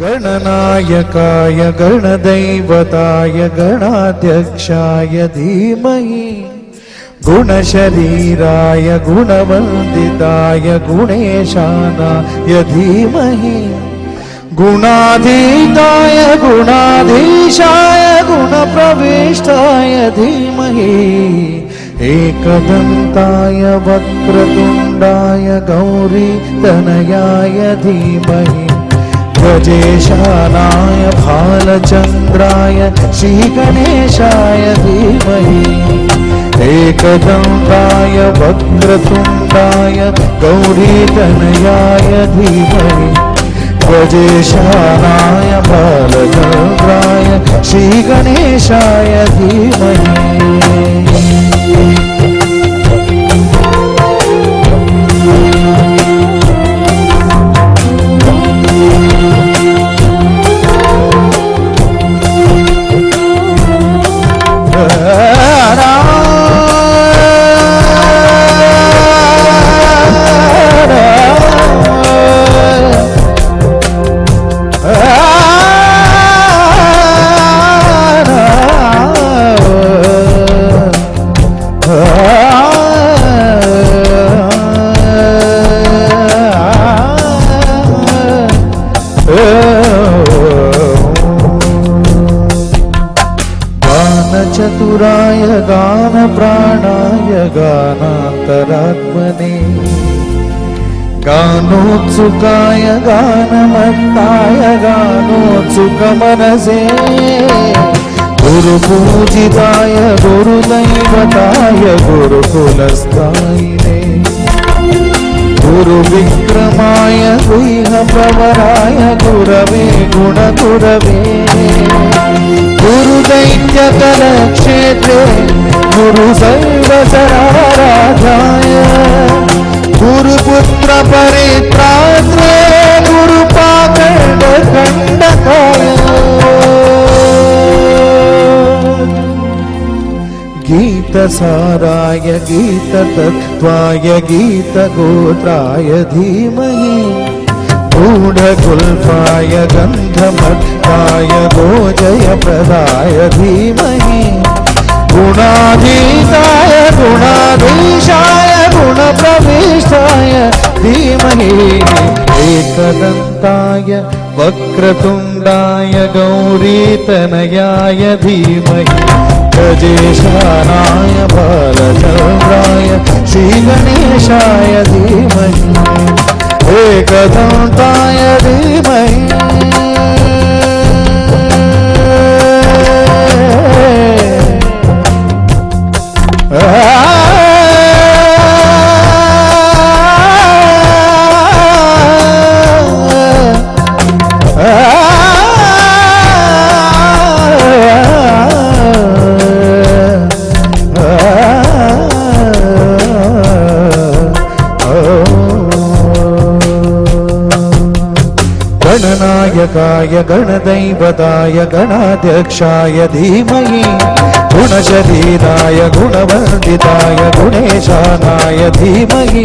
गणनायकाय गणदैवताय गणाध्यक्षाय धीमहि गुणशरीराय गुणवन्दिताय गुणेशानाय धीमहि गुणाधीताय गुणाधीशाय गुणप्रविष्टाय धीमहि एकदन्ताय वक्रतुण्डाय गौरीतनयाय धीमहि गजेशानाय भालचन्द्राय श्रीगणेशाय धीमहि एकदन्ताय वक्रतुण्डाय गौरीतनयाय धीमहि गजेशानाय भालचन्द्राय श्रीगणेशाय धीमहि चतुराय गान प्राणाय गानान्तरात्मने गानोत्सुकाय गानमत्ताय गानोत्सुकमनसे गुरुपूजिताय गुरुदैवताय गुरुकुलस्थायिने गुरुविक्रमाय गुह्यप्रवराय गुरवे गुणगुरवे गुरुदैत्यकलक्षेत्रे गुरुसर्वसराराधाय गुरुपुत्रपरित्रात्रे गुरुपाकण्डखण्डकाय गीतसाराय गीततत्त्वाय गीतगोत्राय धीमहि गूढगुल्फाय गन्धमत्ताय गोजयप्रदाय धीमहि गुणाधीताय गुणाधीशाय गुणप्रविष्टाय धीमहि एकदन्ताय वक्रतुण्डाय गौरीतनयाय धीमहि गजेशानाय बालचन्द्राय श्रीगणेशाय धीमहि एकदन्ताय धीमहि गणनायकाय गणदैवताय गणाध्यक्षाय धीमहि गुणशरीराय गुणवन्दिताय गुणेशानाय धीमहि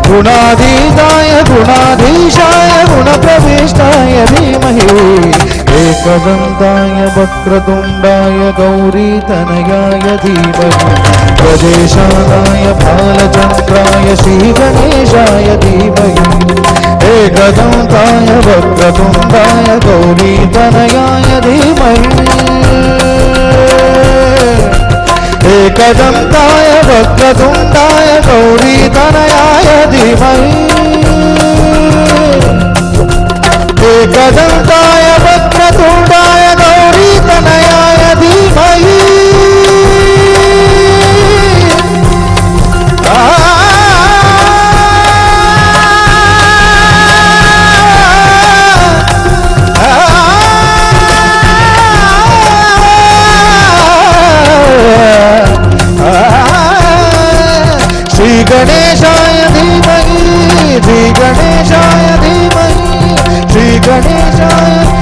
गुणाधीताय गुणाधीशाय गुणप्रविष्टाय धीमहि एकदन्ताय वक्रतुण्डाय गौरीतनयाय धीमहि गजेशानाय भालचन्द्राय श्रीगणेशाय धीमहि एकदन्ताय वक्रतुण्डाय गौरीतनयाय धीमहि एकदन्ताय वक्रतुण्डाय गौरीतनयाय धीमहि एकदन्ताय वक्रतुण्डाय गौरीतनयाय धीमहि गणेशाय धीमहि श्री गणेशाय धीमहि श्री गणेशाय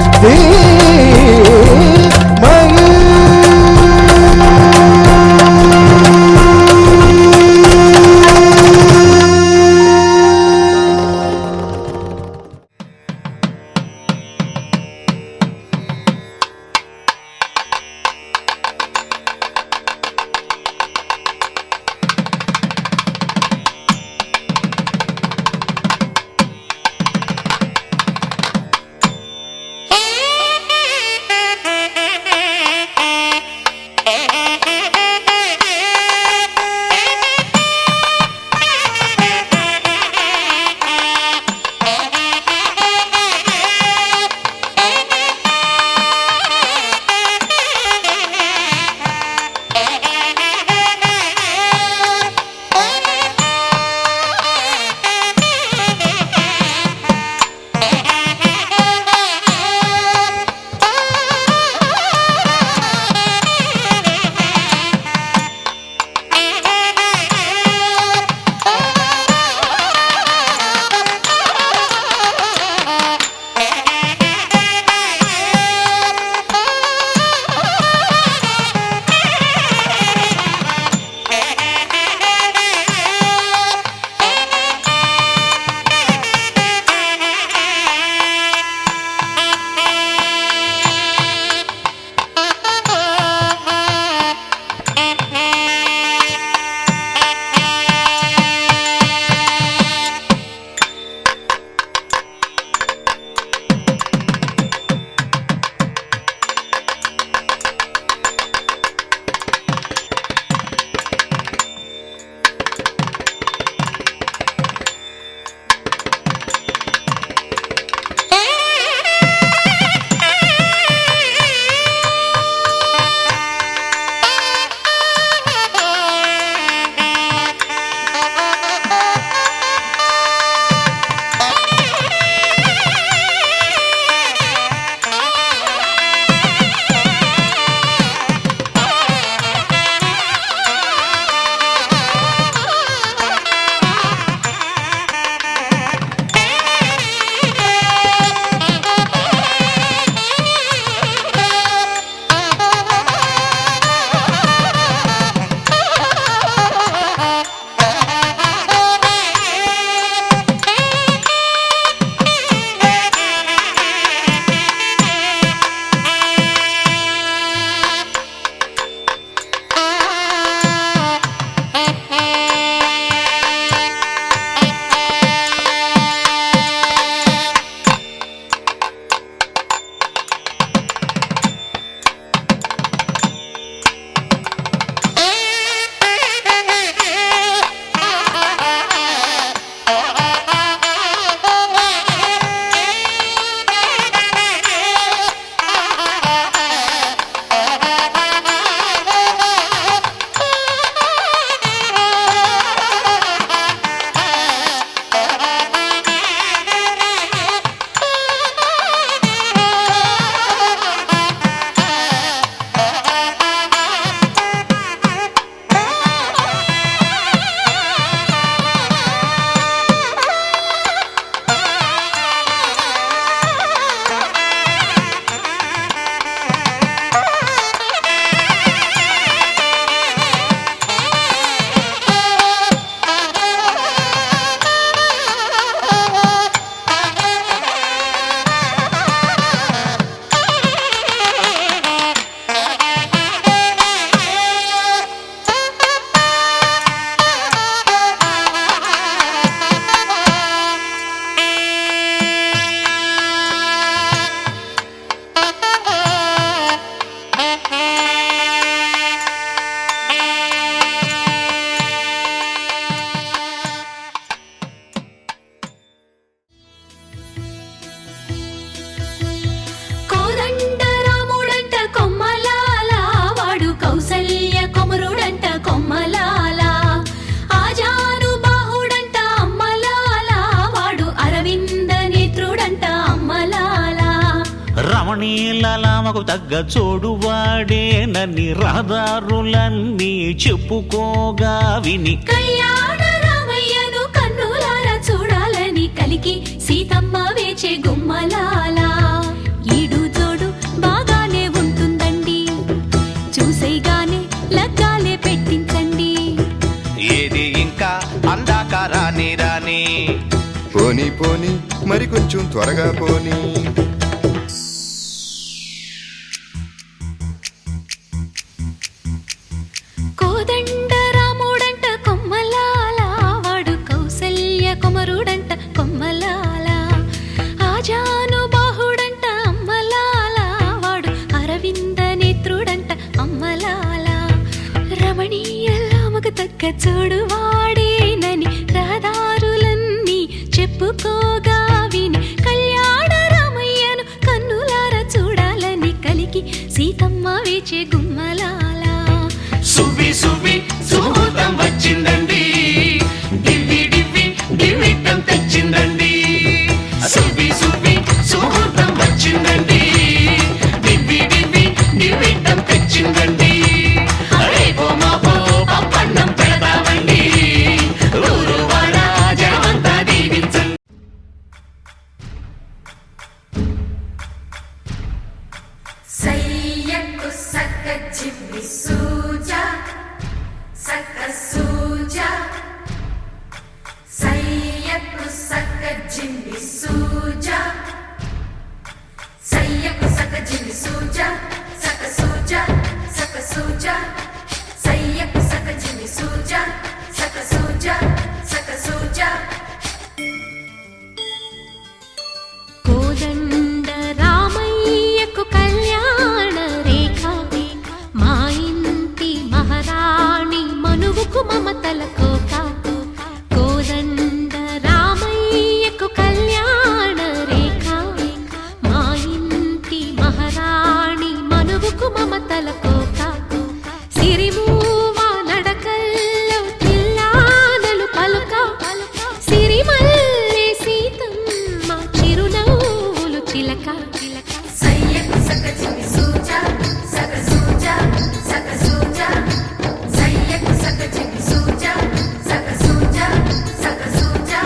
రామకు తగ్గ చోడువాడేనని రహదారులన్నీ చెప్పుకోగా విని కళ్యాణ రామయ్యను కన్నులారా చూడాలని కలికి సీతమ్మ వేచే గుమ్మలాల ఈడు జోడు బాగానే ఉంటుందండి, చూసేగానే లగ్గాలే పెట్టించండి. ఏది ఇంకా అందాక రాని రాని పోనీ పోనీ మరి కొంచెం త్వరగా పోనీ. కోదండ రాముడంట కొమ్మలాల, వాడు కౌసల్య కుమరుడంట కొమ్మలాల. ఆజాను బాహుడంట అమ్మలాల, వాడు అరవింద నేత్రుడంట అమ్మలాల. రమణీయలామకు తగ్గ చూడు వాడేనని రహదారులన్నీ చెప్పుకోగా విని కళ్యాణ రామయ్యను కన్నులారా చూడాలని కలికి సీతమ్మ వేచే గుమ్మలాల. సువ్వి సువ్వి సుముహూర్తం వచ్చిందండి, డివ్వి డివ్వి డివ్విట్టం తెచ్చిందండి. సువ్వి సువ్వి సుముహూర్తం వచ్చిందండి, డివ్వి డివ్వి డివ్విట్టం తెచ్చిందండి. రేపో మాపో పప్పన్నం పెడతామండి, ఊరు వాడ జనమంతా దీవించండి. సయ్యకు సక్క జిమ్మి సూజా సక్క సూజా సయ్యకు సక్క జిమ్మి సూజా సయ్యకు సక్క జిమ్మి సూజా సక్క సూజా సక్క సూజా సయ్యకు సక్క జిమ్మి సూజా సక్క సూజా సక్క సూజా. కోదండ రామయ్యకు కళ్యాణ రేఖ, మా ఇంటి మహారాణి మనువుకు మమతల కోక. కోదండ రామయ్యకు కళ్యాణ రేఖ, మా ఇంటి మహారాణి మనువుకు మమతల కోక. సిరిమూవ నడకల్లో తిల్లానలు పలుక, సిరిమల్లె సీతమ్మ చిరునవ్వులు చిలక. సయ్యకు సక్క జిమ్మి సూజా సక్క సూజా సక్క సూజా సయ్యకు సక్క జిమ్మి సూజా సక్క సూజా సక్క సూజా.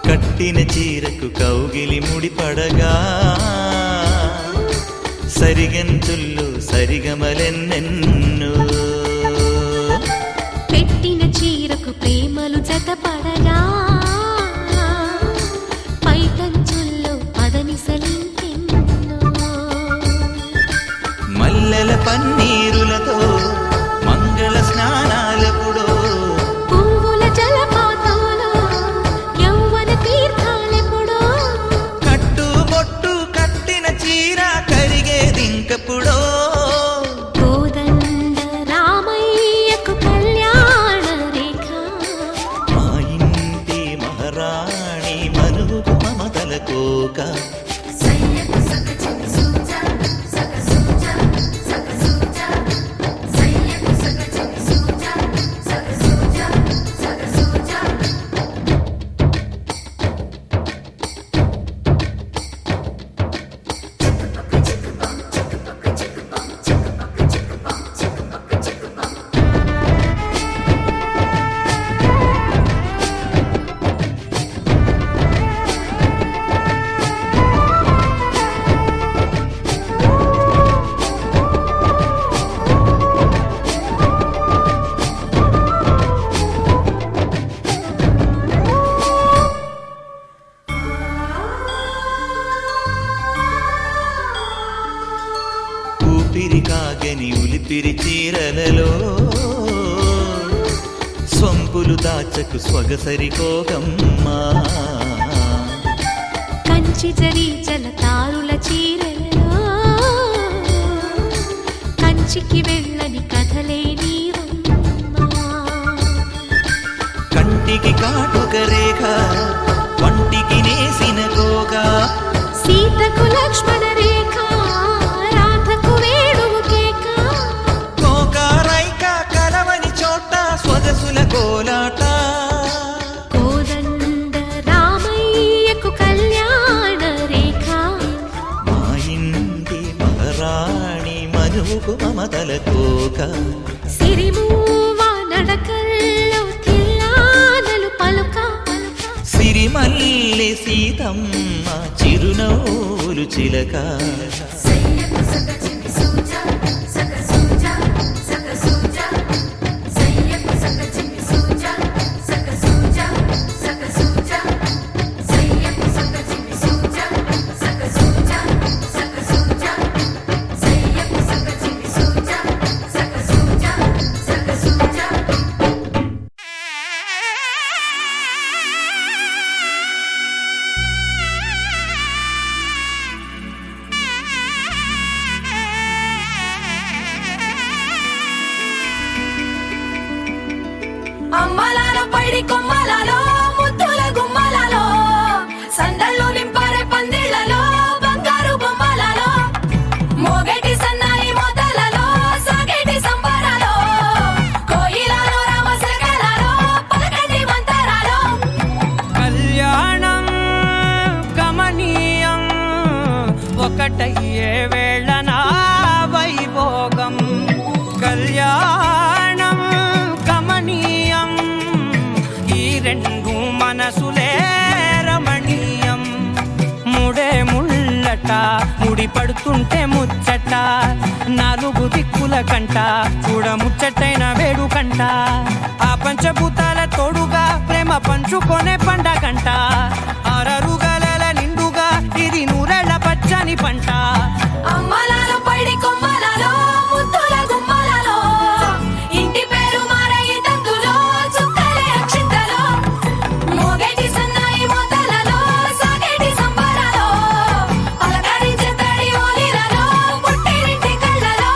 కట్టిన చీరకు కౌగిలి ముడిపడగా, సరిగంతుల్లో సరిగమలెన్నెన్నో. పెట్టిన చీరకు ప్రేమలు జతపడగా, పైకంచుల్లో పదనిసలింకెన్నో. మల్లెల పన్నీరులతో మంగళ స్నానాలెప్పుడో, పువ్వుల జలపాతంలో యౌవన తీర్థాలెప్పుడో. కట్టుబొట్టు కట్టిన చీర కరిగేదింకప్పుడో. కోదండ రామయ్యకు కళ్యాణ రేఖ, మా ఇంటి మహారాణి మనువుకు మమతల కోక. సయ్యకు సక్క జిమ్మి సూజా సక్క సూజా సక్క సూజా సయ్యకు సక్క జిమ్మి సూజా సక్క సూజా సక్క సూజా. ఉలిపిరి చీరలలో స్వంపులు దాచ సొగసకు సొగసరి కోగమ్మా కంచి జరి జలతారుల చీరలలో కంచికి వెళ్ళని కథలే నీవమ్మా కంటికి కాటుక రేఖ వంటికి నేసిన గోగా సీతకు లక్ష్మణ రేఖ రాధకు వేణువు కేక గోగారైక కలవని చోట సొగసుల కోలాట కోదండ రామయ్యకు కళ్యాణ రేఖ మా ఇంటి మహారాణి మనువుకు మమతల కోక సిరిమూవ నడకల్లో తిల్లానలు పలుక సిరిమల్లె సీతమ్మ చిరునవ్వులు చిలక సయ్యకు సక చిన్ని సూజా సక సూజా సక సూజా సయ్యకు సక చిన్ని సూజా సక సూజా సక సూజా సయ్యకు సక చిన్ని సూజా సక సూజా సక సూజా సయ్యకు సక చిన్ని సూజా సక సూజా సక సూజా అమ్మలాలో పైడి కొమ్మలలో ముద్దుల గుమ్మలలో సందళ్ళు నింపారే పందిళ్లలో బంగారు బొమ్మలలో మోగేటి సన్నాయి మోతలలో సాగేటి సంబరాలో కోయిలలో రామశకలలో పలకటి మంతరాలో కళ్యాణం గమనీయం ఒకటయ్యే వేళ నా వైభోగం కళ్యాణం గమనీయం ఈ రెండు మనసులే రమణీయం ముడే ముళ్ళట ముడి పడుతుంటే ముచ్చట నాలుగు దిక్కుల కంట చూడ ముచ్చటైన వేడుకంట ఆ పంచభూతాల తోడుగా ప్రేమ పంచుకొనే పండగంట ఆరరుగల నిండుగా ఇది నూరెళ్ళ పచ్చని పంట అమ్మలాలో పైడి కొమ్మలలో ముద్దుల గుమ్మలలో ఇంటి పేరు మారయి తందులో చుక్కలే అక్షింతలో మోగేటి సన్నాయి మోతలలో సాగేటి సంబరాలో పలకరించే తడి ఓలిలలో పుట్టినింటి కళ్ళలో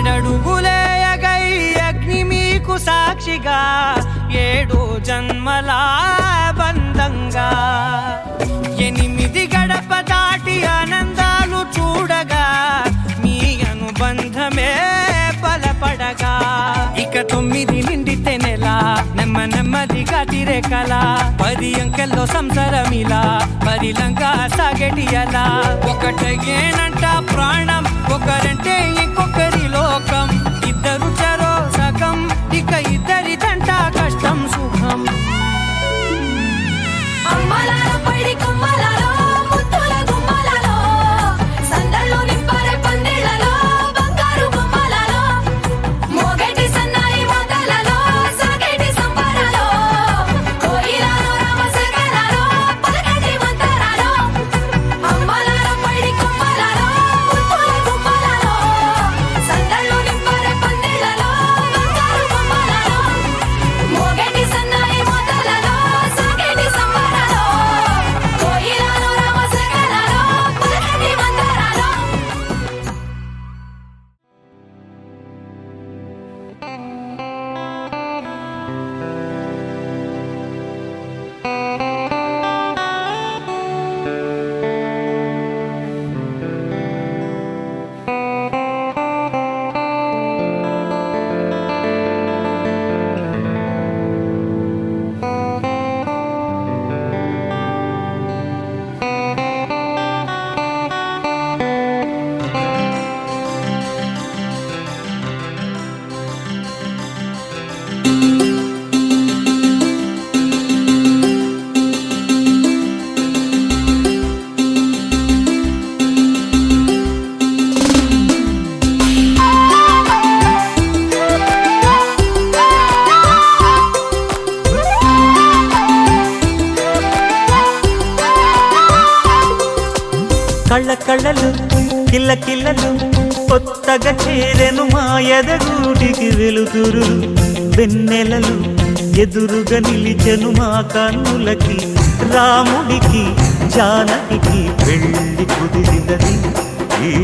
ఏడడుగులేయగై అగ్ని మీకు సాక్షిగా ఏడు జన్మల బంధంగా 8 గడప దాటి ఆనందాలు చూడగా మీ అనుబంధమే బలపడగా ఇక 9 నిండితే నెల నెమ్మదిగా తిరే కల 10 అంకెల్లో సంసారమిలా పరిలంగా సాగేటి అలా ఒకటేనంట ప్రాణం ఒకరంటే ఇంకొకరి లోకం ఇద్దరు చరో సగం ఇక ఇద్దరిదంట కష్టం సుఖం అమ్మలాలో పైడి కొమ్మలలో ముద్దుల గుమ్మలలో సందళ్ళు నింపారే పందిళ్లలో బంగారు బొమ్మలలో మోగేటి సన్నాయి మోతలలో సాగేటి సంబరాలో కోయిలలో రామశకలలో పలకటి మంతరాలో అమ్మలాలో పైడి కొమ్మలలో ముద్దుల గుమ్మలలో కళ్ళ కళ్ళలు కిల్ల కిల్లలు కొత్తగా చేరెను మా ఎదగూటికి వెలుతురు వెన్నెలలు ఎదురుగా నిలిచెను మా కన్నులకి రాముడికి జానకి పెళ్లి కుదిరినది ఈ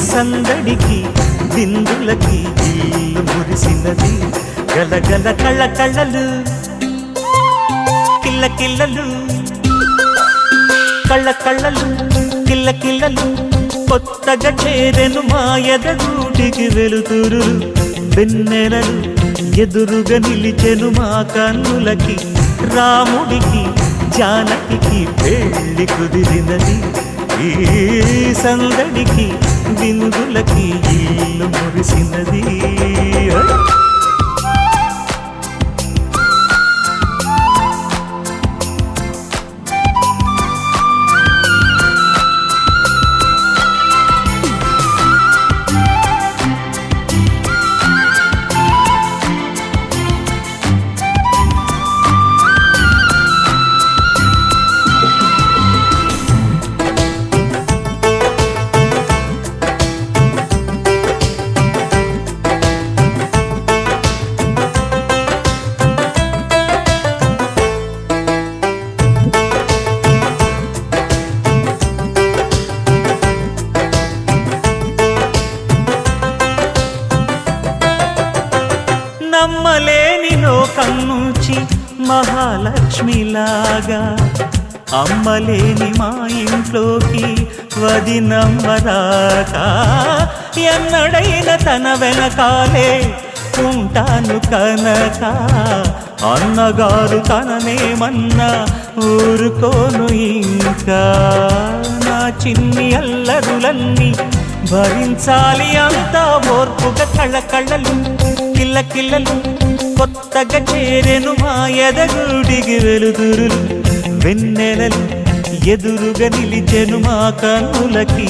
సందడికి బిందులకి ఇల్లు మురిసినది గలగల కళ్ళ కళ్ళలు కిల్ల కిల్లలు కళ్ళ కళ్ళలు కిల్ల కిల్లలు కొత్తగా చేరెను మా ఎదగూటికి వెలుతురు వెన్నెలలు ఎదురుగా నిలిచెను మా కన్నులకి రాముడికి జానకి పెళ్లి కుదిరినది ఈ సందడికి బిందులకి ఇల్లు మురిసినది నమ్మలేని లోకం నుంచి మహాలక్ష్మిలాగా అమ్మలేని మా ఇంట్లోకి వదినమ్మరాక ఎన్నడైన తన వెనకాలే ఉంటాను కనక అన్నగారు తననేమన్నా ఊరుకోను ఇంకా నా చిన్ని అల్లరులన్నీ భరించాలి అంతా ఓర్పుగా కళ్ళ కళ్ళలు కిల్ల కిల్లలు కొత్తగా చేరెను మా ఎదగుడికి వెలుతురులు వెన్నెలలు ఎదురుగా నిలిచెను మా కన్నులకి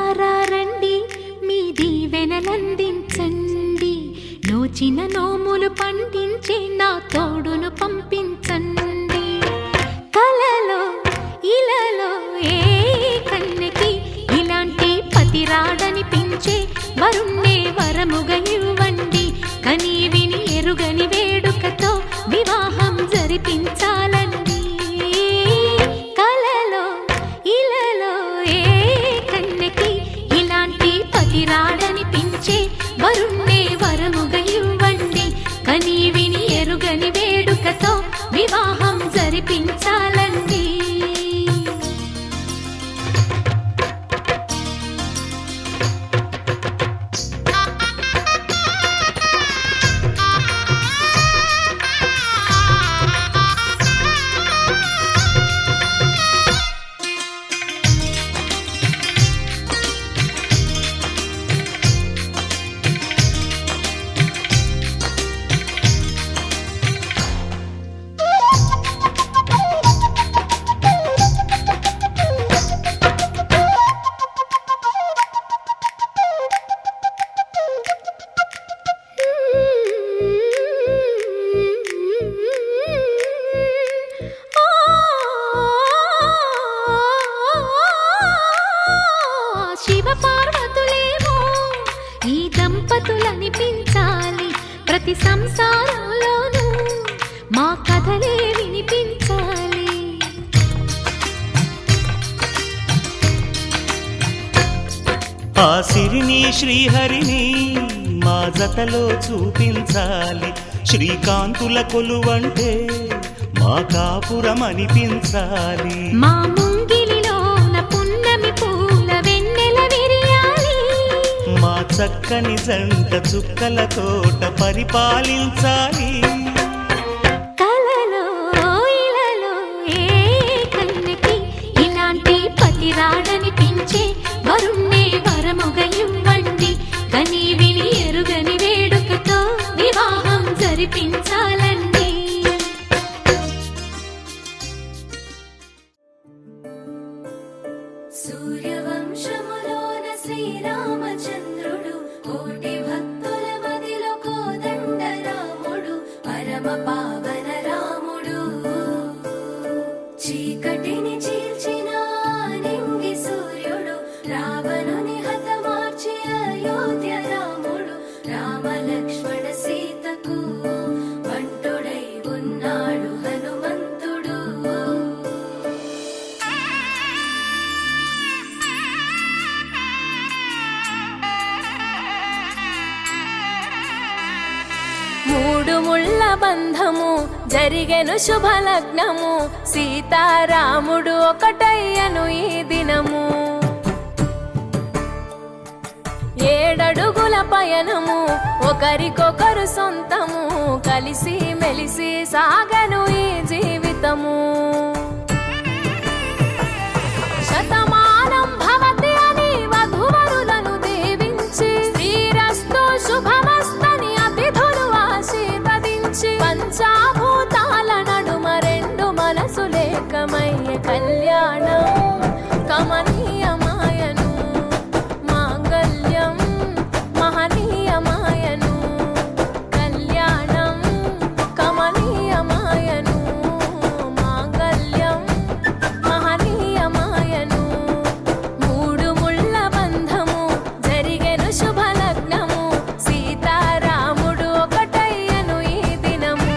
దేవులారా రండి మీ దీవెనలందించండి నోచిన నోములు పండించే నా తోడును పంపించండి కలలో ఇలలో ఏ కన్నెకి ఇలాంటి పతి రాడనిపించే వరుణ్ణే వరముగా ఇవ్వండి కని విని ఎరుగని వేడుకతో వివాహం జరిపించాలండి కలలో ఇలలో ఏ కన్నెకి ఇలాంటి పతి రాడనిపించే వరుణ్ణే వరముగా ఇవ్వండి కని విని ఎరుగని వేడుకతో వివాహం జరిపించాలండి శివ పార్వతులేమో ఈ దంపతులనిపించాలి ప్రతి సంసారంలోనూ మా కథలే వినిపించాలి ఆ సిరిని శ్రీహరిని మా జతలో చూపించాలి శ్రీకాంతుల కొలువంటే మా కాపురం అనిపించాలి మా ముంగిలిలోన పున్నమి పూల వెన్నెల విరియాలి మా చక్కని జంట చుక్కల తోట పరిపాలించాలి కలలో ఇలలో ఏ కన్నెకి ఇలాంటి పతి రాడనిపించే వరుణ్ణే వరముగా ఇవ్వండి కని విని ఎరుగని వేడుకతో వివాహం జరిపించాలండి సూర్యవంశములోన శ్రీరామచంద్రుడు కోటి భక్తుల మదిలో కోదండ రాముడు పరమ పావన రాముడు చీకటిని చీల్చిన నింగి సూర్యుడు రావణుని హతమార్చి అయోధ్య రాముడు రామ లక్ష్మణ సీతకు బంటుడై ఉన్నాడు హనుమంతుడు మూడు ముళ్ళ బంధము జరిగెను శుభలగ్నము సీతారాముడు ఒకటయ్యను ఈ దినము ఏడడుగుల పయనము ఒకరికొకరు సొంతము కలిసి మెలిసి సాగను ఈ జీవితము శతమానం భవతి అని వధువరులను దీవించి శ్రీరస్తు శుభమస్తని అతిథులు ఆశీర్వదించి పంచాభూతాల నడుమ రెండు మనసులేకమయ్య కళ్యాణం కమనీయమాయను మాంగళ్యం మహనీయమాయను కళ్యాణం కమనీయమాయను మాంగళ్యం మహనీయమాయను మూడు ముళ్ళ బంధము జరిగెను శుభలగ్నము సీతారాముడు ఒకటయ్యను ఈ దినము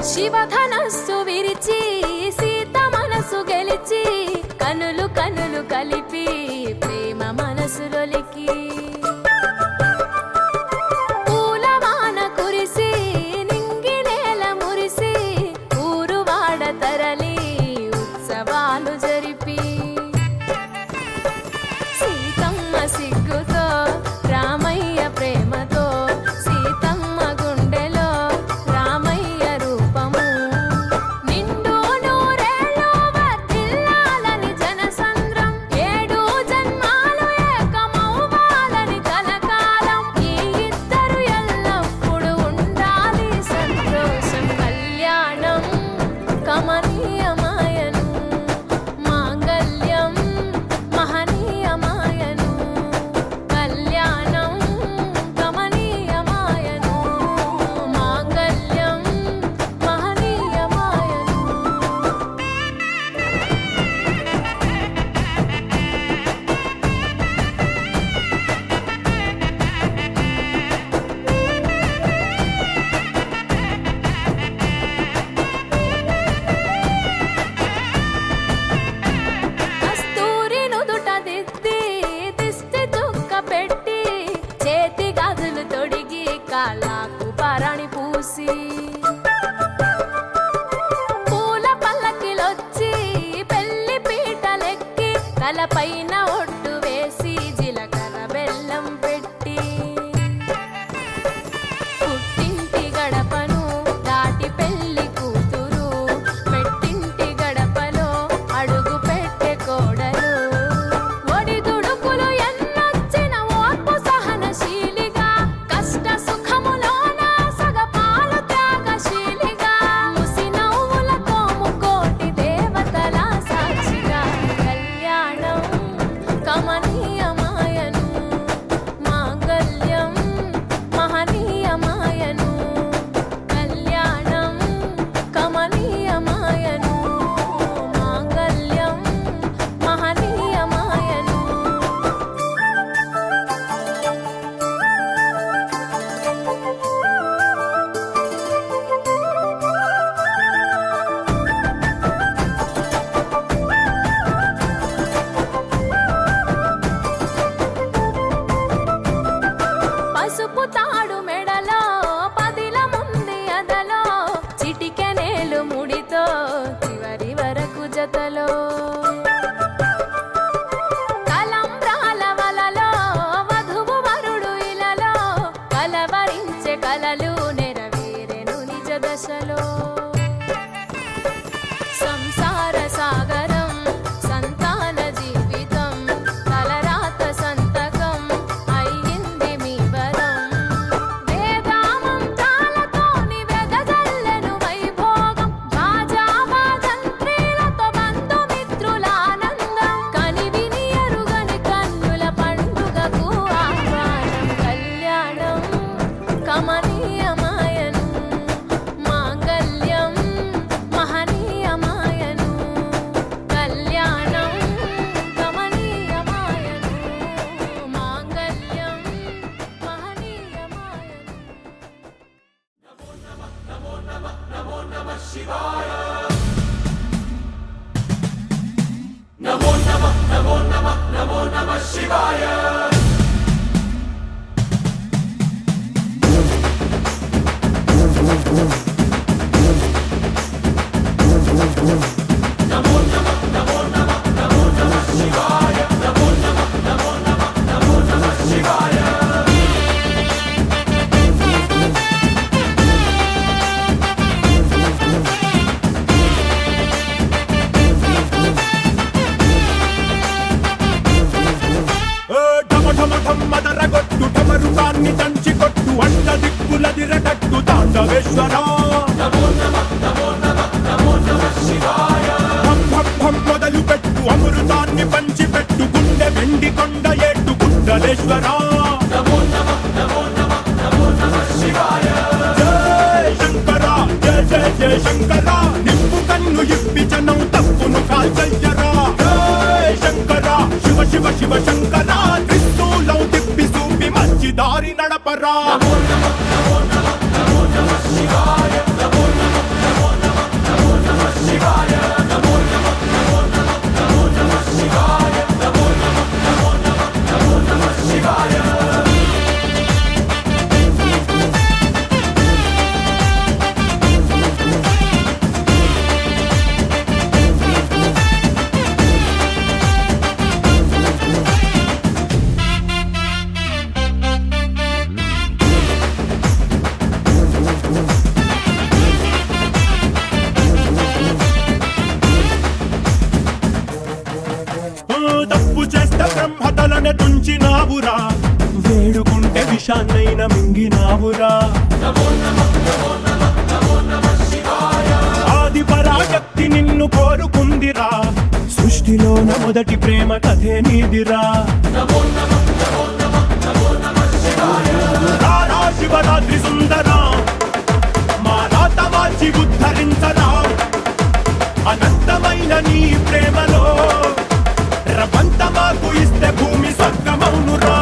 శివధనస్సు విరిచి సీత మనసు గెలిచి కనులు కనులు కలిపి ప్రేమ మనసులొలికి పూలవాన కురిసి నింగి నేల మురిసి ఊరు వాడ తరలి ఉత్సవాలు జరిపి సీతమ్మ సిగ్గుతో రామయ్య ప్రేమతో సీతమ్మ గుండెలో రామయ్య రూపము నిండు నూరేళ్ళు వర్ధిల్లాలని జన తలపైన ఒట్టు వేసి జీలకర్ర బెల్లం పెట్టి పుట్టింటి గడపను దాటి పెళ్లి కూతురు పెట్టింటి గడపలో అడుగు పెట్టే కోడలు ఒడిదుడుకులు ఎన్నొచ్చిన ఓర్పు సహనశీలిగా కష్ట సుఖములోన సగపాలు త్యాగశీలిగా ముసి నవ్వులతో ముకోటి దేవతల సాక్షిగా కళ్యాణం కమనీయమాయను మాంగళ్యం మహనీయమాయను కళ్యాణం కమనీయమాయను మాంగళ్యం మహనీయమాయను పసుపు తాడు మెడలో పదిల ముంది అదలో చిటికెనేలు ముడితో చివరి వరకు జతలో తలంబ్రాల వలలో వధువు వరుడు ఇలలో కలవరించే కలలు నెరవేరెను నిజ దశలో సంసార సాగరం సంతాన జీవితం తలరాత సంతకం అయ్యింది మీ వరం వేదామంతాలతోని వెదజల్లెను వైభోగం బాజా బాజంత్రీలతో బంధుమిత్రుల ఆనందం కనివిని ఎరుగని కన్నుల పండుగకు ఆహ్వానం కళ్యాణం కమనీయమాయను మాంగళ్యం మహనీయమాయను కళ్యాణం కమనీయమాయను మాంగళ్యం మహనీయమాయను మదరగొట్టు టమరుకాన్ని దంచి కొట్టు అంట దిక్కులదిరగట్టు తాండవేశ్వరా మొదలు పెట్టు అమృతాన్ని పంచి పెట్టు గుండె వెండి కొండ ఏట్టు గుండలేశ్వరా జయ శంకర జయ జయ జయ శంకర నిప్పు కన్ను ఇప్పి జనం తప్పును కాల్చయ్యరా జయ శంకర శివ శివ శివ శంకర త్రిశూలం తిప్పి చూపి మంచి దారి నడపరా తప్పు చేస్తే బ్రహ్మతలనే తుంచినావురా వేడుకుంటే విషాన్నైన మింగినావురా ఆది పరాశక్తి నిన్ను కోరుకుందిరా సృష్టిలోన మొదటి ప్రేమ కథే నీదిరా రారా శివరాత్రి సుందరా మా రాత మార్చి ఉద్ధరించరా అనంతమైన నీ ప్రేమలో రవంత మాకు ఇస్తే భూమి స్వర్గమౌనురా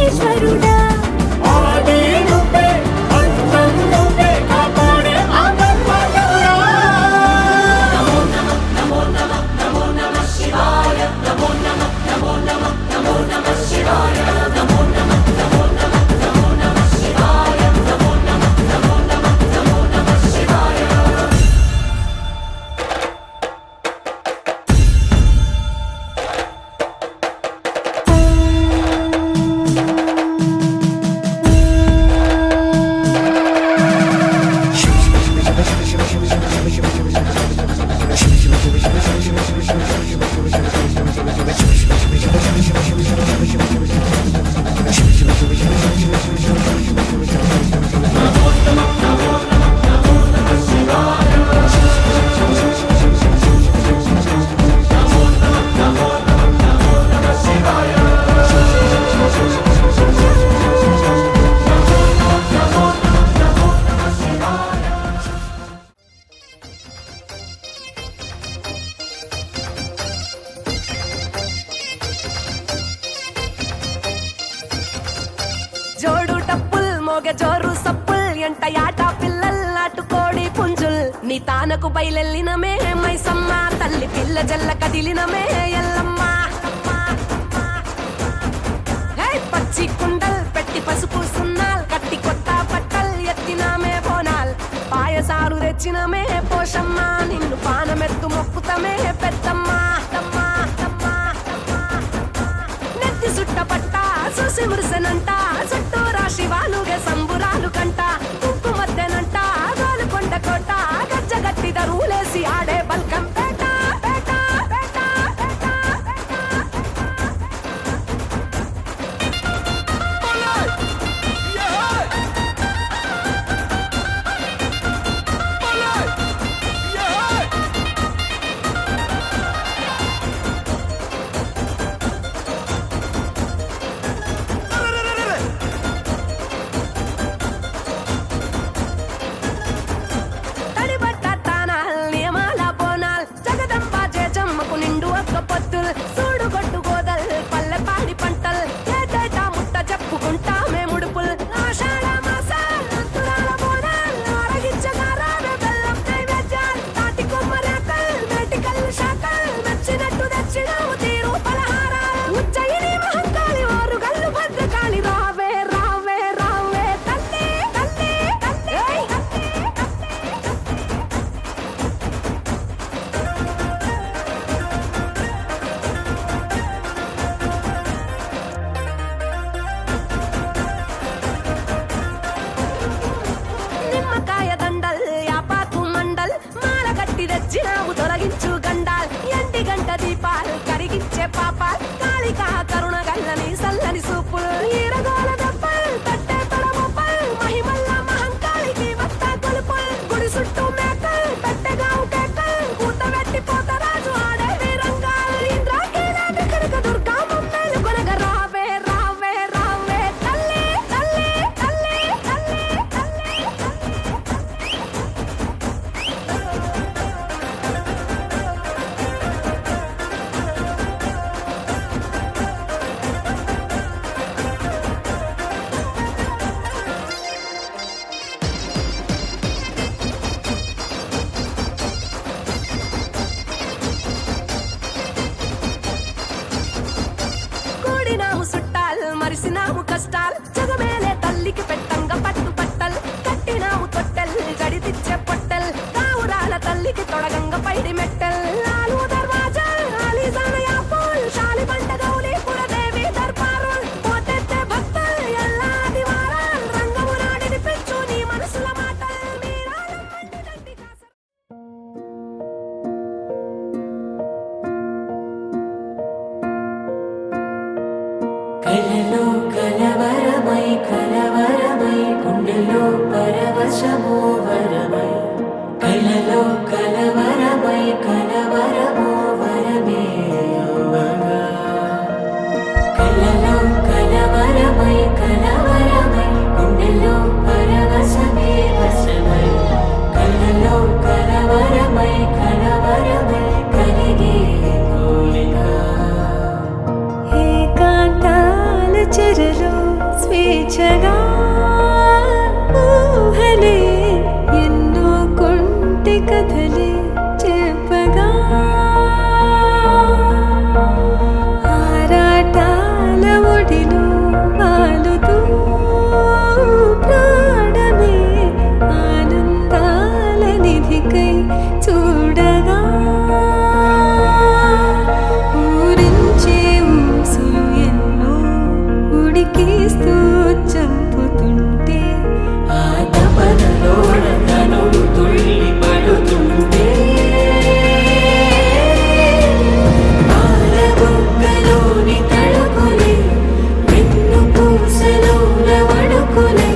పరమేశ్వరుడా ఆది నువ్వే అంతం నువ్వే కాపాడే ఆత్మదేవుడా జోడు టప్పుల్ మోగ జోరు సప్పుల్ ఎంట యాట పిల్లల్ నాటుకోడి పుంజుల్ నీ తానకు బయలెల్లినమే మైసమ్మ తల్లి పిల్ల జల్ల కదిలినమే ఎల్లమ్మ హే పచ్చి కుండల్ పెట్టి పసుపు సున్నాల్ కట్టి కొత్త బట్టల్ ఎత్తినామే బోనాల్ పాయసాలు తెచ్చినమే పోషమ్మ నిన్ను పానమెత్తు మొక్కుతమే పెద్దమ్మ నెత్తి సుట్ట పట్ట చూసి మురిసెనంట చుట్టూ రాశి వాలుగే సంబురాలు కంట తుప్పు మద్దెనంట గోలుకొండ కోట గజ్జగట్టి దరువులేసి ఆడే బల్కం పేట పేట పేట తడిబట్ట తానాల్ నియమాల బోనాల్ జగదంబ జయజమ్మకు నిండు ఒక్క పొత్తుల్ సూడు గొట్టు గోదల్ పల్లె పాడి పంటల్ ఏటేటా ముట్ట చెప్పుకుంటామే ముడుపుల్ ఆషాఢ మాసాల్ అంతురాల బోనాల్ ఆరగించగారామే బెల్లం నైవేద్యాల్ తాటి కొమ్మరేకల్ మేటికల్ శాకల్ మెచ్చినట్టు తెచ్చినాము తీరు పలహారాల్ ఉజ్జయిని మహంకాళి వారు గల్లు భద్రకాళి రావే రావే రావే తల్లి తల్లి తల్లి నిమ్మకాయ దండల్ యాపాకు మండల్ మాల కట్టి తెచ్చినావు తొలగించు గండాల్ ఎండి గంట దీపాల్ కరిగించే పాపాల్ కాళికా కరుణ గల్లని సల్లని సూపుల్ ఈరగోల దెబ్బల్ తట్టే తొడమొప్పల్ మహిమల్ల మహంకాళికి వత్త కొలుపుల్ గుడి చుట్టూ మేకల్ తట్టెగావు కేకల్ కూత వెట్టి పోతరాజు ఆడే వీరంగాల్ ఇంద్రాకి నాటి కనక దుర్గా మమ్మేలు కొనగ రావే రావే రావే తల్లి తల్లి తల్లి తల్లి తల్లి కూడినాము సుట్టాల్ మరిసినాము కష్టాల్ జగమేలే తల్లికి పెట్టంగ పట్టు పట్టల్ కట్టినాము తొట్టెల్ జడితిచ్చే పొట్టెల్ కావురాల తల్లికి తొడగంగ పైడి మెట్టెల్ నాలుగు దర్వాజాల్ ఆలీజాన యాపూల్ శాలి బండ గౌలి పురదేవి దర్బారుల్ పోతెత్తే భక్తల్ ఎల్లాది వారాల్ రంగము నాడిని పెంచు నీ మనసుల మాటల్ మీరాలం మండి దండి కాస కలలో కలవరమై గుండెలో పరవశమో వరమై కలలో కలవరమై తీర్చగా ఊహలే ఎన్నో కొంటె కథలే చెప్పగా ఆరాటాల ఒడిలో వాలుతూ ప్రాణమే ఆనందాల నిధికై చూడగా ఊరించే ఊసులు ఎన్నో ఉడికేస్తూ చంపుతుంటే ఆ తపనలోన తనువు తుళ్ళి పడుతుంటే పాలబుగ్గలోని తడుకులే వెన్ను పూసలోన వడుకులే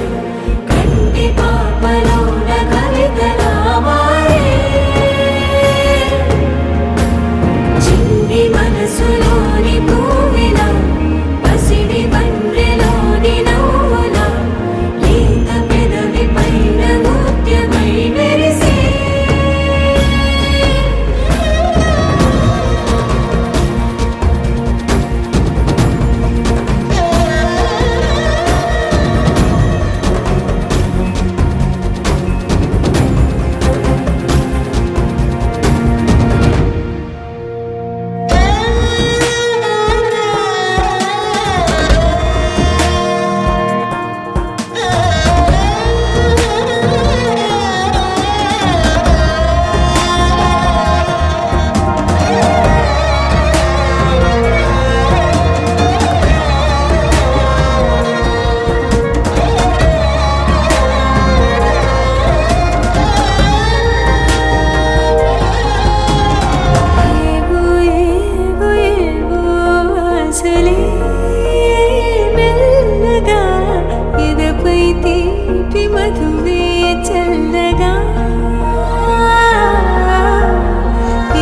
కంటి పాపలోన కవితలా మారే చిన్ని మనసులోని పూవిన పసిడి బండ్రెలోని నవ్వుల లేత పెదవి పైన ముత్యమై మెరిసే ఏవో ఏవో ఏవో ఆశలే మెల్లగా ఎదపై తీపి మధువే చల్లగా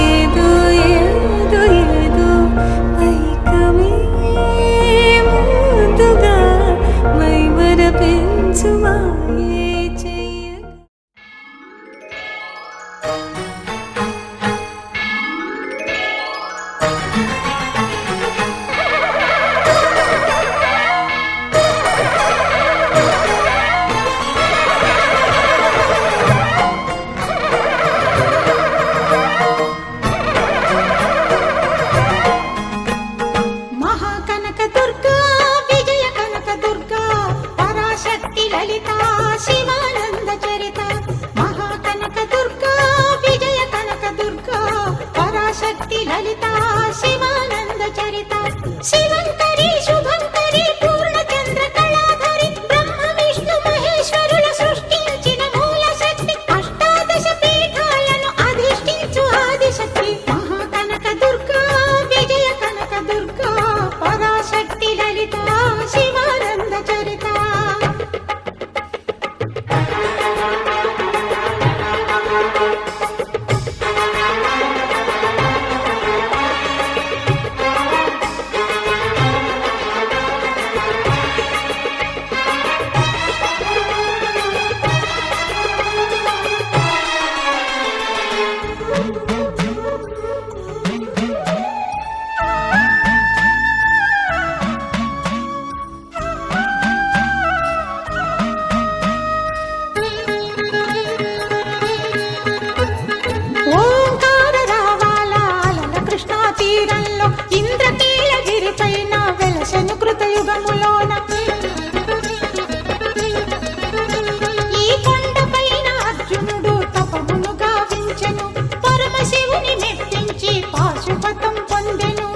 ఏదో ఏదో ఏదో పైకమే ముందుగా మైమర పెంచు మాయే చెయ్యగా మహాకనక దుర్గా విజయ కనక దుర్గా పరాశక్తి లలిత శివానంద చరిత మహాకనక దుర్గా విజయ కనక దుర్గా పరాశక్తి లలిత శివానంద చరిత శివంకరి శుభంకరి పూర్ణచంద్ర కళాధరి బ్రహ్మ విష్ణు మహేశ్వరుల సృష్టించిన మూల శక్తి అష్టాదశ పీఠాలను అధిష్ఠించు ఆదిశక్తి మహాకనక దుర్గా విజయ కనక దుర్గా పరాశక్తి లలిత శివానంద చరిత ఓంకార రావాల అలల కృష్ణా తీరంలో ఇంద్రకీలగిరి పైన వెలసెను కృతయుగములోన ఈ కొండపైన అర్జునుడు తపమును గావించెను పరమశివుని మెప్పించి పాశుపతం పొందెను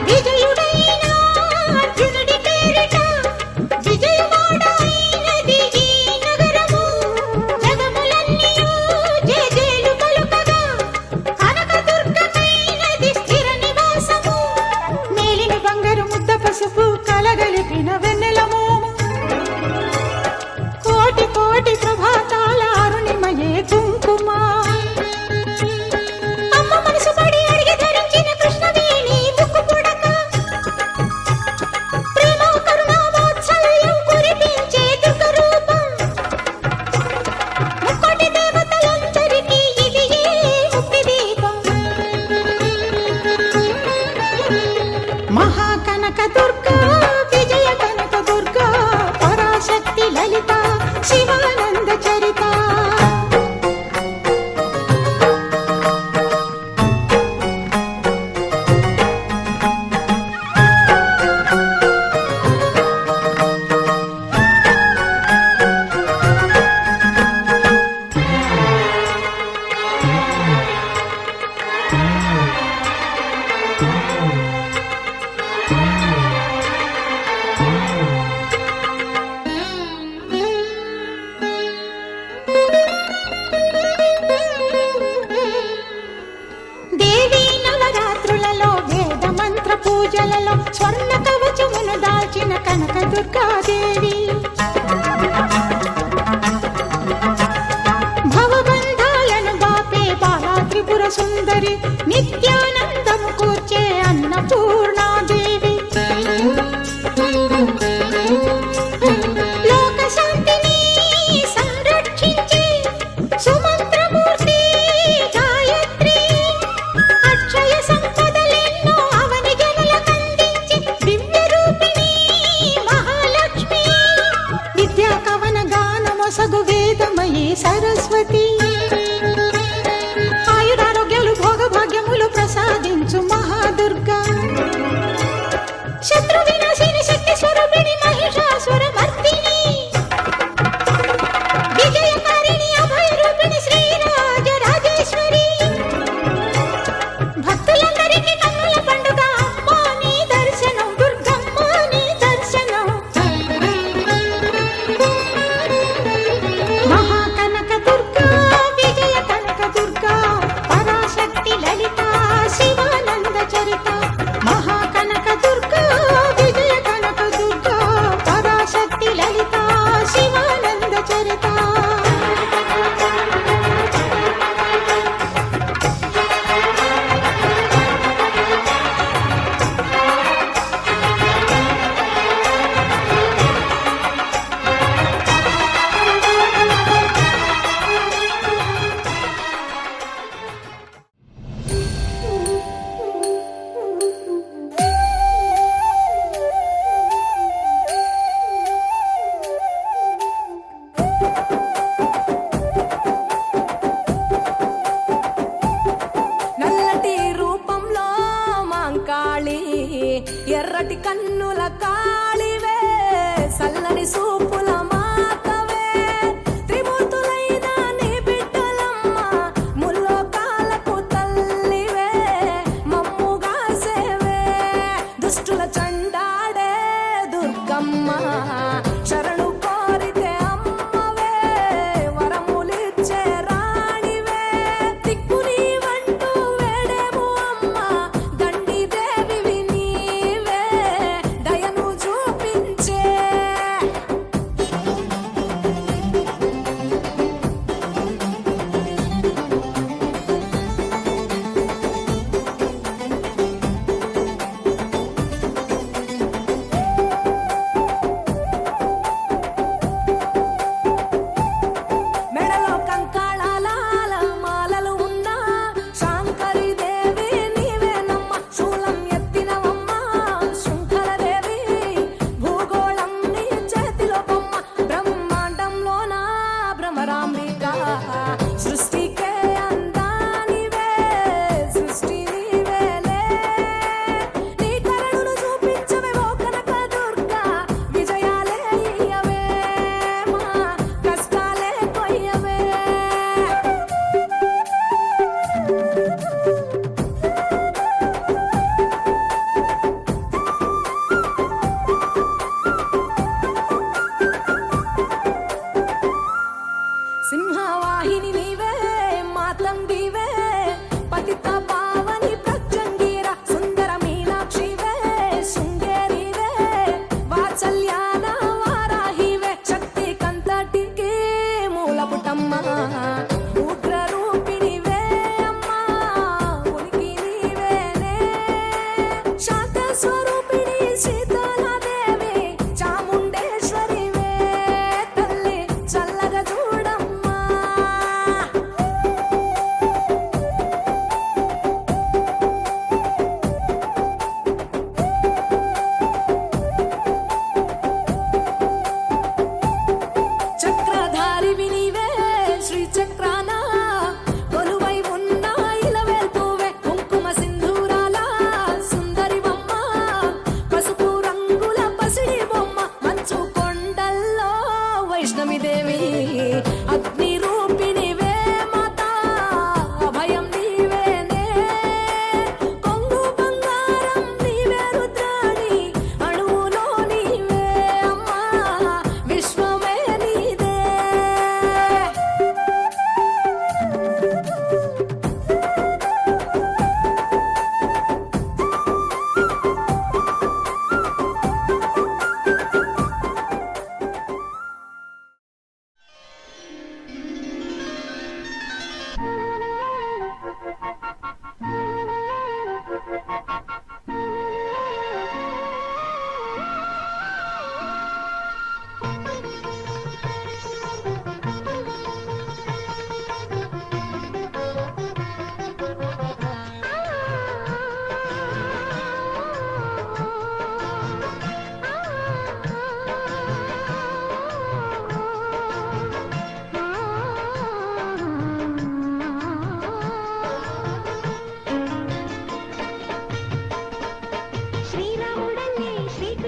విజయుడైన అర్జునుడి పేరిట విజయవాడ అయినది ఈ నగరము జగములన్నీయు జేజేలు పలుకగా కనకదుర్గమైనది స్థిర నివాసము మేలిమి బంగారు ముద్ద పసుపు కలగలిపిన వెన్నెల మోము కోటి కోటి ప్రభాతాల అరుణిమయే కుంకుమ అమ్మ మనసు పడి అడిగి ధరించిన కృష్ణవేణి ముక్కు పుడక ప్రేమ కరుణ వాత్సల్యం కురిపించే దుర్గ రూపం ముక్కోటి దేవతలందరికీ ఇది ఏ ముక్తి దీపం మహాకనక దేవీ నవరాత్రులలో వేద మంత్ర పూజలలో స్వర్ణ కవచమును దాల్చిన కనక దుర్గాదేవి భవబంధాలను బాపే బాలా త్రిపుర సుందరి నిత్యానందము కూర్చే అన్నపూర్ణాదేవి లోక శాంతిని సంరక్షించే సుమంత్రమూర్తి గాయత్రి అక్షయ సంపదలెన్నో అవని జనులకందించి దివ్య రూపిణి మహాలక్ష్మి విద్యా కవన గానమొసగు వేదమయీ సరస్వతి ఆయురారోగ్యాలు భోగభాగ్యములు ప్రసాదించు మహాదుర్గా శత్రు వినాశిని శక్తి స్వరూపిణి మహిషాసుర మర్దిని విజయకారిణి అభయ రూపిణి శ్రీరాజ రాజేశ్వరి భక్తులందరికీ కన్నుల పండుగ అమ్మా నీ దర్శనం దుర్గమ్మ నీ దర్శనం మహాకనక దుర్గా విజయ కనక దుర్గా పరాశక్తి లలిత శివానంద చరిత మహాకనక దుర్గా విజయ కనక దుర్గా పరాశక్తి లలిత శివానంద చరిత నల్లటి రూపంలో మాంకాళి ఎర్రటి కన్నుల కాళివే సల్లని సూపుల మాతవే త్రిమూర్తులైన నీ బిడ్డలమ్మ ముల్లోకాలకు తల్లివే మమ్ముగా సేవే దుష్టుల చండాడే దుర్గమ్మ శరణు కోరితే అమ్మవే వరములిచ్చే రాణివే దిక్కు నీవంటూ వేడేము అమ్మ దండి దేవివి నీవే దయను చూపించే మెడలో కంకాళాల మాలలు ఉన్న శాంకరి దేవి నీవేనమ్మ శూలం ఎత్తినవమ్మ శృంఖలదేవి భూగోళం నీ చేతిలో బొమ్మ బ్రహ్మాండంలోన భ్రమరాంబిక సృష్టికే అందానివే సృష్టి నీవేలే నీ కరుణను చూపించవే ఓ కనక దుర్గా విజయాలే ఇయ్యవే మా కష్టాలే కొయ్యవే సింహవాహిని నీవే మాతంగివే పతిత పావని ప్రత్యంగిర సుందర మీనాక్షివే శృంగేరివే వాత్సల్యాన వారాహివే శక్తి కంతటికి మూలపుటమ్మ ఉగ్ర రూపిణివే అమ్మా ఉనికి నీవేనే శాంత స్వరూపిణి సీతాలదేవి చాముండేశ్వరివే తల్లి చల్లగా చూడమ్మా చక్రధారివి నీవే శ్రీ చక్రాన కొలువై ఉన్న ఇలవేల్పువే కుంకుమ సింధూరాల సుందరివమ్మ పసుపు రంగు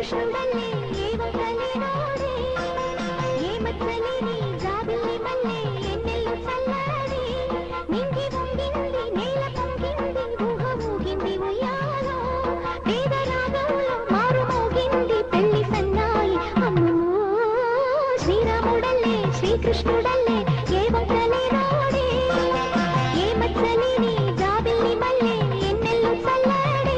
శ్రీకృష్ణుడల్లే ఏ వంకలే నోడే ఏ మచ్చలేని జాబిల్లి మల్లె ఎన్నెల్లు చల్లారి నింగి వంగింది నేల పొంగింది ఊహ ఊగింది ఉయ్యాలో వేద రాగంలో మారు మోగింది పెళ్లి సన్నాయి అమ్మో శ్రీరాముడల్లే శ్రీకృష్ణుడల్లే ఏ వంకలే నోడే ఏ మచ్చలేని జాబిల్లి మల్లె ఎన్నెల్లు చల్లారి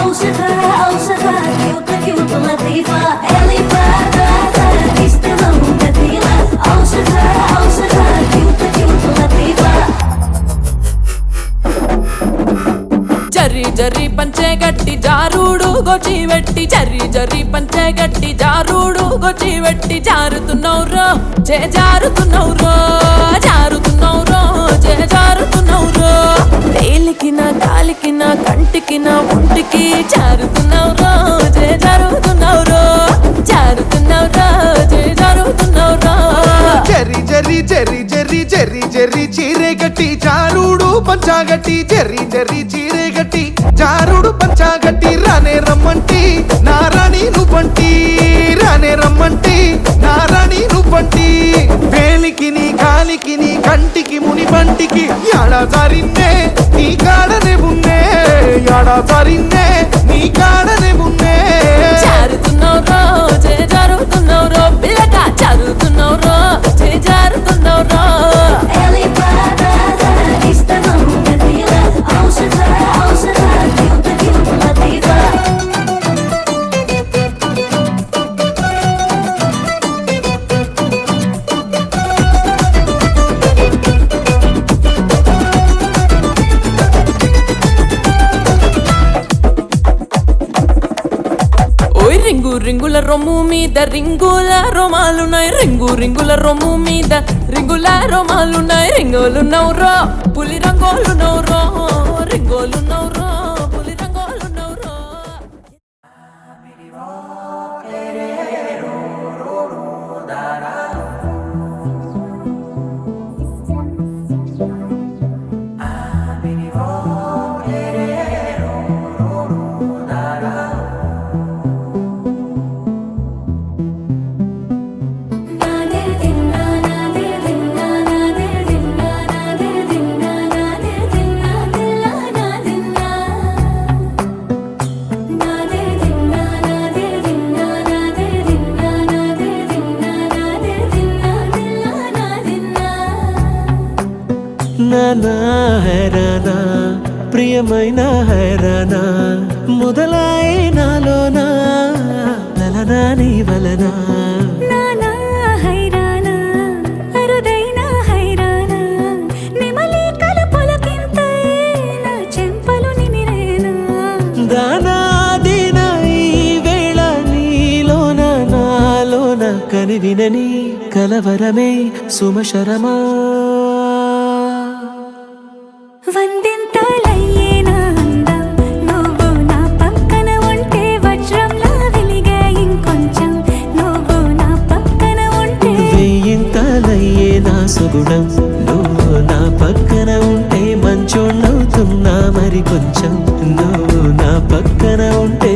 أوصفها أوصفها كيوت كيوت لطيفة اللي فاتها تستمع كثيرة أوصفها أوصفها كيوت كيوت لطيفة జర్రి జర్రి పంచే గట్టి జారుడు గొచ్చి వెట్టి జర్రి జర్రి పంచే గట్టి జారుడు గొచ్చి వెట్టి జారుతున్నౌరో జే జారుతున్నౌరో జారుతున్నౌరో జే జారుతున్నౌరో వేలికిన కాలికిన కంటికిన ఒంటికి జారుతున్నౌరో జే జారుతున్నౌరో జారుతున్నౌరో జే జారుతున్నౌరో జర్రి జర్రి జర్రి జర్రి జర్రి జర్రి చీరే గట్టి జారుడు పంచాగట్టి జర్రి జర్రి చీరే గట్టి జారుడు పంచాగట్టి రానే రమ్మంటి నారాణి నువ్వంటి రానే రమ్మంటి నారాణి నువ్వంటి వేలికి నీ కాలికి నీ కంటికి ముని బంటికి యాడా జారిన్నే నీ కాడనే ఉన్నే యాడా జారిన్నే నీ కాడనే ఉన్నే జారుతున్నౌరో జే జారుతున్నౌరో పిల్లక జారుతున్నౌరో జే జారుతున్నౌరో اللي فاتها تستمع كثيرة أوصفها أوصفها كيوت كيوت لطيفة ఓయ్ రింగు రింగుల రొమ్ము మీద రింగుల రోమాలున్నాయి రింగు రింగుల రొమ్ము మీద రింగుల రోమాలున్నాయి రింగోలు నౌరో పులి రంగోలు నౌరో రింగోలు నౌరో పులి రంగోలు నౌరో నానా హైరానా ప్రియమైన హైరానా మొదలాయే నాలోనా లలనా నీ వలనా నానా హైరానా అరుదైన హైరానా నెమలి కలుపులకింతై నా చెంపలు నిమిరేనా దానాదిన ఈ వేళ నీలోన నాలోన కనివినని కలవరమే సుమశరమా వందింతలయ్యే నా అందం నువ్వు నా పక్కన ఉంటే వజ్రంలా వెలిగే ఇంకొంచెం నువ్వు నా పక్కన ఉంటే వెయ్యింతలయ్యే నా సుగుణం నువ్వు నా పక్కన ఉంటే మంచోణ్ణవుతున్నా మరి కొంచెం నువ్వు నా పక్కన ఉంటే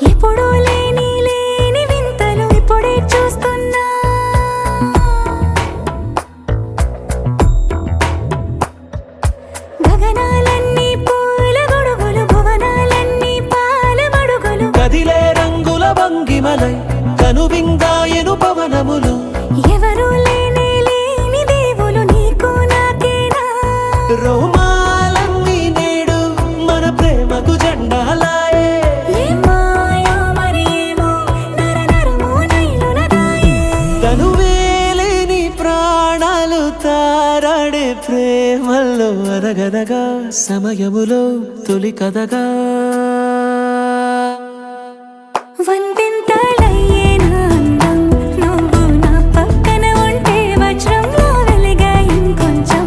ఎప్పుడూ లేని లేని వింతలు ఇప్పుడే చూస్తున్నా గగనాలన్నీ పూల గొడుగులు భువనాలన్నీ పాల మడుగులు కదిలే రంగుల భంగిమలై కనువిందాయను పవనములు ఎవరూ లేని లేని దేవులు నీకు నాకేనా రోమాలన్నీ నేడు మన ప్రేమకు జెండాలాయే ఏ మాయో మరేమో నర నరమో నైలున దాయే తనువేలేని ప్రాణాలు తా తరగదగా సమయములో తొలి కథగా వందింతలయ్యేనా అందం నువ్వు నా పక్కన ఉంటే వజ్రంలా వెలిగా ఇంకొంచెం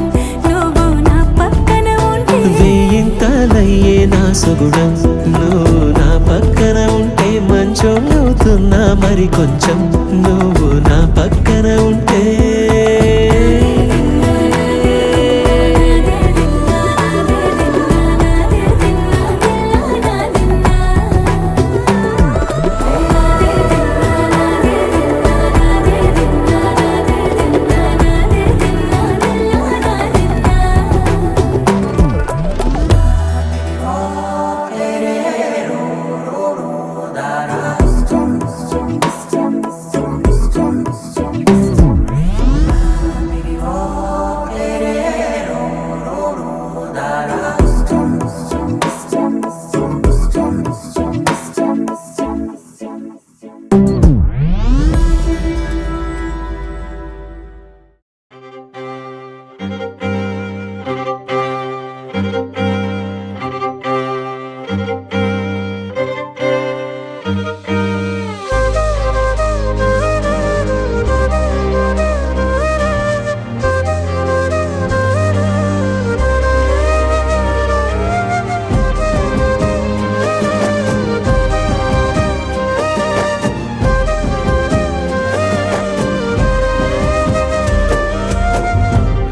నువ్వు నా పక్కన ఉంటే వేయింతలయ్యే నా సుగుణం నువ్వు నా పక్కన ఉంటే మంచం అవుతున్నా మరి కొంచెం నువ్వు నా పక్కన ఉంటే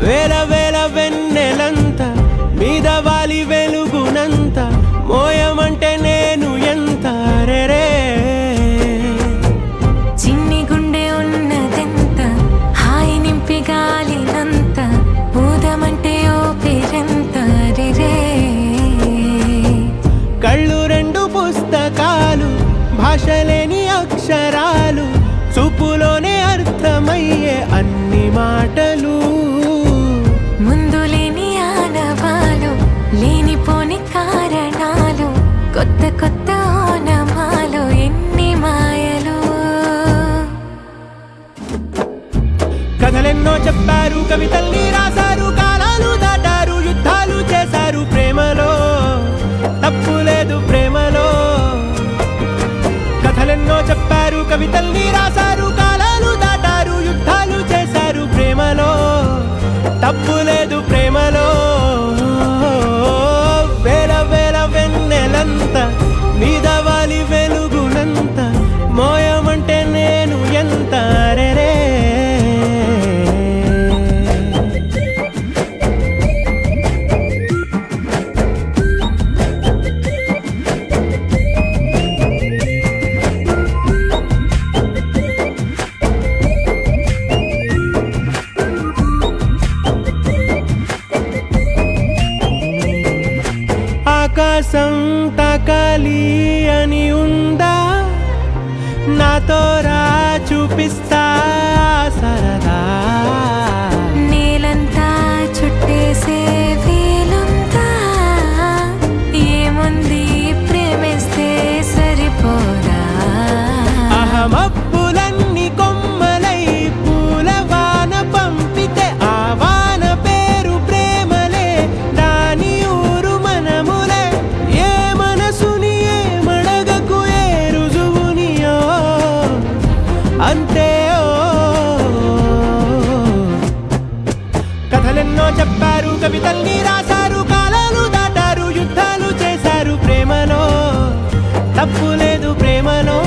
వేల వేల వెన్నెలంత మీద వాలి వెలుగునంత మోయమంటే నేను ఎంత రే చిన్ని గుండె ఉన్నదెంత హాయి నింపి గాలినంత ఊదమంటే ఓ పేరెంత రే కళ్ళు రెండు పుస్తకాలు భాష లేని అక్షరాలు చూపులోనే అర్థమయ్యే అన్ని మాటలు ముందు లేని ఆనవాలు లేనిపోని కారణాలు కొత్త కొత్త ఓనమాలు ఎన్ని మాయలు కథలెన్నో చెప్పారు కవితల్ని రాశారు కాలాలు దాటారు యుద్ధాలు చేశారు ప్రేమలో తప్పు లేదు ప్రేమలో కథలెన్నో చెప్పారు కవితల్ని రాశారు కాలాలు దాటారు యుద్ధాలు చేశారు ప్రేమలో తప్పు లేదు ప్రేమలో వేల వేల వెన్నెలంత మీద వాలి వెలుగునంత మోయమంటే నేను ఎంత రే ఆకాశం తాకాలి అని ఉందా నాతో రా చూపిస్తా సరదా నేలంతా చుట్టేసే వీలుందా ఏముంది ప్రేమిస్తే సరిపోదా అహమప్పులన్నీ కొమ్మలై పూల వాన పంపితే ఆ వాన పేరు ప్రేమలే దాని ఊరు మనములే ఏ మనసుని ఏ మడగకు ఏ రుజువునియో అంతే కథలెన్నో చెప్పారు కవితల్ని రాశారు కాలాలు దాటారు యుద్ధాలు చేశారు ప్రేమలో తప్పు లేదు ప్రేమలో